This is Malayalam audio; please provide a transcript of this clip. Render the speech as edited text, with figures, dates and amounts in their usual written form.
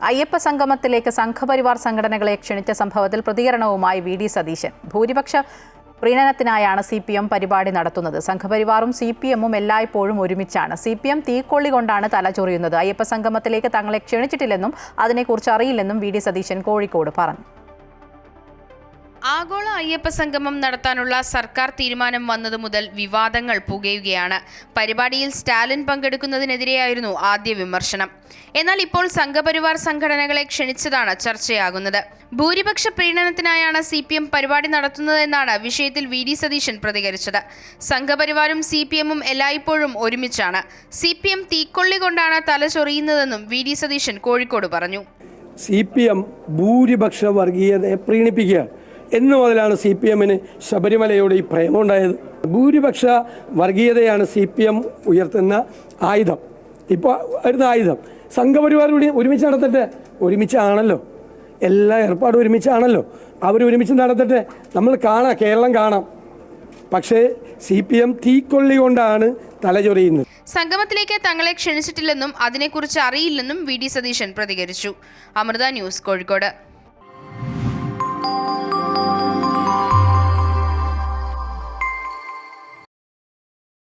അയ്യപ്പ സംഗമത്തിലേക്ക് സംഘപരിവാർ സംഘടനകളെ ക്ഷണിച്ച സംഭവത്തിൽ പ്രതികരണവുമായി വി.ഡി. സതീശൻ. ഭൂരിപക്ഷ പ്രീണനത്തിനായാണ് CPM പരിപാടി നടത്തുന്നത്. സംഘപരിവാറും CPM-ഉം എല്ലായ്പ്പോഴും ഒരുമിച്ചാണ്. CPM തീക്കൊള്ളി കൊണ്ടാണ് തലചൊറിയുന്നത്. അയ്യപ്പ സംഗമത്തിലേക്ക് തങ്ങളെ ക്ഷണിച്ചിട്ടില്ലെന്നും അതിനെക്കുറിച്ച് അറിയില്ലെന്നും വി.ഡി. സതീശൻ കോഴിക്കോട് പറഞ്ഞു. ആഗോള അയ്യപ്പ സംഗമം നടത്താനുള്ള സർക്കാർ തീരുമാനം വന്നതു മുതൽ വിവാദങ്ങൾ പുകയുകയാണ്. പരിപാടിയിൽ സ്റ്റാലിൻ പങ്കെടുക്കുന്നതിനെതിരെയായിരുന്നു ആദ്യ വിമർശനം. എന്നാൽ ഇപ്പോൾ സംഘപരിവാർ സംഘടനകളെ ക്ഷണിച്ചതാണ് ചർച്ചയാകുന്നത്. ഭൂരിപക്ഷ പ്രീണനത്തിനായാണ് CPM പരിപാടി നടത്തുന്നതെന്നാണ് വിഷയത്തിൽ വി.ഡി. സതീശൻ പ്രതികരിച്ചത്. സംഘപരിവാറും CPM-ഉം എല്ലായ്പ്പോഴും ഒരുമിച്ചാണ്. CPM തീക്കൊള്ളി കൊണ്ടാണ് തലചൊറിയുന്നതെന്നും വി.ഡി. സതീശൻ കോഴിക്കോട് പറഞ്ഞു. CPM ഭൂരിപക്ഷ വർഗീയതയെ പ്രീണിപ്പിക്കുക എന്നു മുതലാണ് CPM-ന് ശബരിമലയോട് ഈ പ്രേമമുണ്ടായത്. ഭൂരിപക്ഷ വർഗീയതയാണ് CPM ഉയർത്തുന്ന ആയുധം. ഇപ്പോൾ വരുന്ന ആയുധം സംഘപരിവാർ ഒരുമിച്ച് നടത്തട്ടെ. ഒരുമിച്ചാണല്ലോ, എല്ലാ ഏർപ്പാടും ഒരുമിച്ചാണല്ലോ. അവരൊരുമിച്ച് നടത്തട്ടെ. നമ്മൾ കാണാം, കേരളം കാണാം. പക്ഷേ CPM തീക്കൊള്ളി കൊണ്ടാണ് തലചൊറിയുന്നത്. സംഗമത്തിലേക്ക് തങ്ങളെ ക്ഷണിച്ചിട്ടില്ലെന്നും അതിനെക്കുറിച്ച് അറിയില്ലെന്നും വി.ഡി. സതീശൻ പ്രതികരിച്ചു. അമൃത ന്യൂസ്, കോഴിക്കോട്.